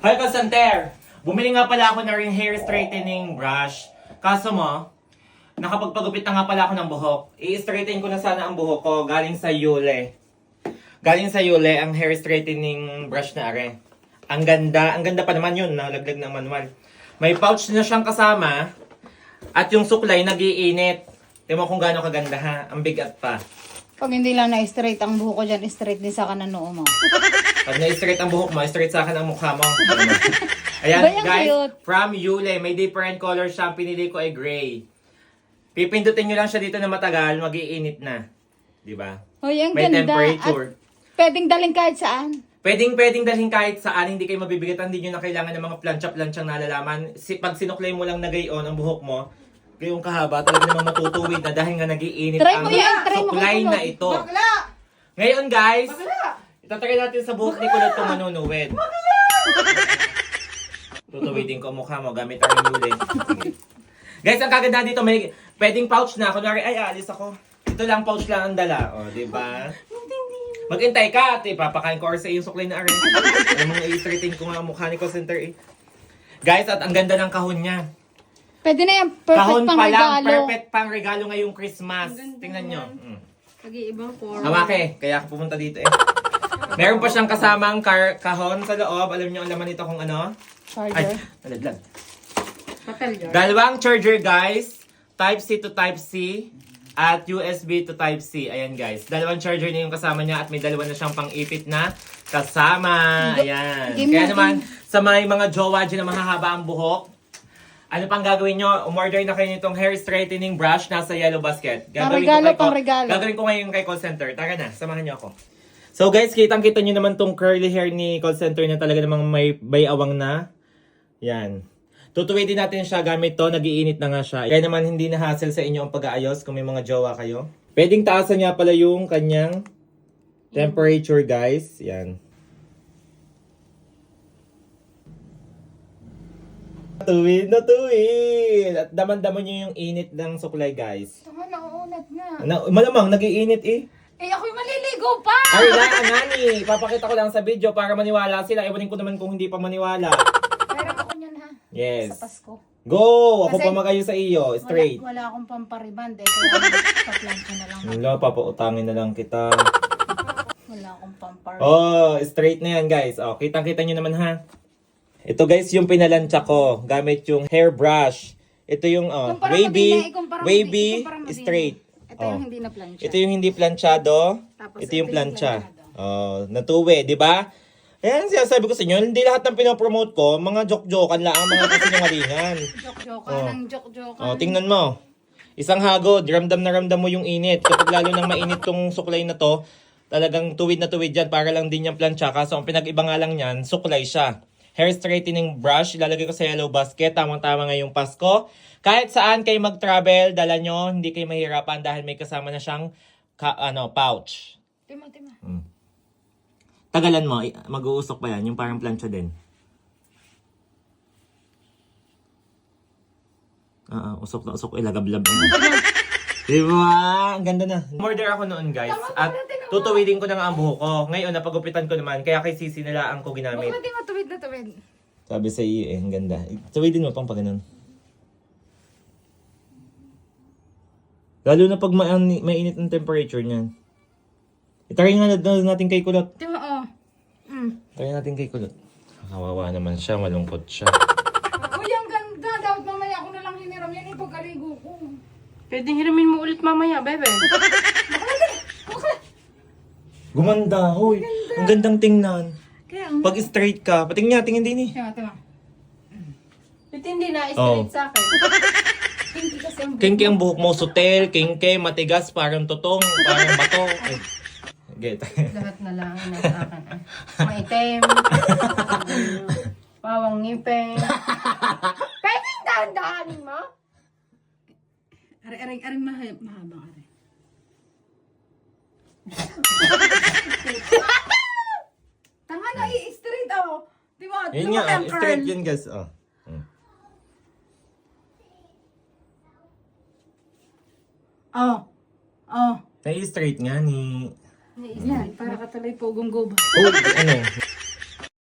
Hi, Kasanter! Bumili nga pala ako ng ring hair straightening brush. Kaso mo, nakapagpagupit na nga pala ako ng buhok. I-straighten ko na sana ang buhok ko galing sa Yule. Galing sa Yule ang hair straightening brush na are. Ang ganda pa naman yun, nalaglag ng manual. May pouch na siyang kasama at yung suklay nag-iinit. Tingnan mo kung gaano kaganda ha, ang bigat pa. Pag hindi lang na-straight ang buhok ko dyan, straight din sa kanan noo mo. Pag na-straight ang buhok mo, straight sa akin ang mukha mo. Ayan, Bayang guys, cute. from Yule, may different color siya. Ang pinili ko ay gray. Pipindutin nyo lang siya dito na matagal, mag-iinit na. Diba? Hoy, ang May ganda. temperature. At pwedeng dalhin kahit saan. Pwedeng dalhin kahit saan, hindi kayo mabibigatan, hindi nyo na kailangan ng mga plancha-planchang nalalaman. Pag sinuklay mo lang na gayon ang buhok mo, gayong kahaba, talaga namang matutuwid na dahil nga nag-iinit Try ang mo yan, try mo suklay kung na ano. ito. Ngayon guys, itatry natin sa buhok ni Kulot kung manunuwid. Tutuwidin ko ang mukha mo gamit ang Yule. Guys, ang kaganda dito, may pwedeng pouch na. Kunwari, ay, alis ako. Ito lang, pouch lang ang dala. O, diba? Maghintay ka at ipapakain ko or sa iyong suklay na arin. Alam mo, i-straighten ko nga ang mukha ni call center eh. Guys, at ang ganda ng kahon niya. Pwede na yan, perfect Kahon pang pa lang, regalo. perfect pang regalo ngayong Christmas. Tingnan nyo. Nag-iibang form. Hawake, kaya ako pumunta dito eh. Meron pa siyang kasamang kahon sa loob. Alam niyo ang laman nito kung ano? Ay, Charger. nalaglag. Papel jar. Dalawang charger guys. Type C to Type C. At USB to Type C. Ayan guys. Dalawang charger na yung kasama niya. At may dalawa na siyang pang-ipit na kasama. Ayan. Game Kaya natin. naman, sa may mga jowa dyan na mahahaba ang buhok, ano pang gagawin nyo? Umorder na kayo nitong hair straightening brush. Nasa yellow basket. Pang regalo. Gagawin ko ngayon kay call center. Tara na, samahan niyo ako. So guys, kitang-kita nyo naman tong curly hair ni call center na talaga namang may bayawang na. Yan. Tutuwidin natin siya gamit to. Nag-iinit na nga siya. Kaya naman hindi na hassle sa inyo ang pag-aayos kung may mga jowa kayo. Pwedeng taasan niya pala yung kanyang temperature guys. Yan. Tuwid na tuwid! At daman-daman nyo yung init ng suklay guys. Tama, nauunat nga. Malamang, nag-iinit eh. Eh, ako'y maliligo pa! Ay, nani! Papakita ko lang sa video para maniwala sila. Iwanin ko naman kung hindi pa maniwala. Meron ako niyan ha. Yes. Sa Pasko. Go! Ako Kasi pa magayo sa iyo. Straight. Wala akong pampariband eh. Kaya pa-plancha na lang. Wala, papautangin na lang kita. Wala akong pampariband. Oh, straight na yan guys. Oh, kitang-kita nyo naman ha. Ito guys yung pinalansya ko. Gamit yung hairbrush. Ito yung Kumpara mo wavy, din na, ikumpara mo din, wavy, ikumpara mo din. straight. Ito yung hindi na plancha. Ito yung hindi planchado. Tapos Ito yung ito yung plancha. planchado. Oh, natuwi, di ba? Ayan, sinasabi ko sa inyo, hindi lahat ng pinopromote ko, mga joke-jokean lang, mga kasinungalingan. Joke-joke Oh. ng joke-joke. Oh, tingnan mo. Isang hagod, ramdam na ramdam mo yung init. Kapag lalo nang mainit tong suklay na to, talagang tuwid na tuwid yan para lang din yung plancha. Kaso ang pinag-iba nga lang yan, suklay siya. Hair straightening brush, ilalagay ko sa yellow basket. Tamang-tama ngayong Pasko. Kahit saan kayo mag-travel, dala nyo, hindi kayo mahirapan dahil may kasama na siyang pouch. Tima. Tagalan mo, mag-uusok pa yan, yung parang plancha din. Usok na usok, ilagablab. Diba? Ang ganda na. Order ako noon guys, at tutuwidin ko na nga ang buhok ko. Ngayon, napagupitan ko naman, kaya kay Sisi nilaan ko ginamit. Bakit di matuwid na tuwid? Sabi sa iyo eh, ang ganda. Tuwidin mo pang pa ganun. Lalo na pag mainit ang temperature niyan. Itry nga natin kay Kulot. Tima, oh. Try natin kay Kulot. Kawawa naman siya, malungkot siya. Uy, ang ganda. Dapat mamaya ako na lang hiniram yan ipagkaligo ko. Pwedeng hiramin mo ulit mamaya, bebe. Gumanda, hoy. Ang gandang tingnan. Kaya Pag straight ka, tingnan din eh. Tima. Ba't hindi na Oh. straight sa akin? Hindi kasi ang Kingke ang buhok mo, sutel, kingke, matigas, parang tutong, parang bato. Ay, get. Lahat na lang ang nasa akin. Maitim. Pawang ngipin. Pwedeng dahan-dahanin mo? Aring mahabang ari. Tanga na, i-straight ako. Di ba? Yun nga, straight yun guys. Oh. Oh. Nai-straight nga ni... Yan, para ka tuloy pugong goba. Oh, ano?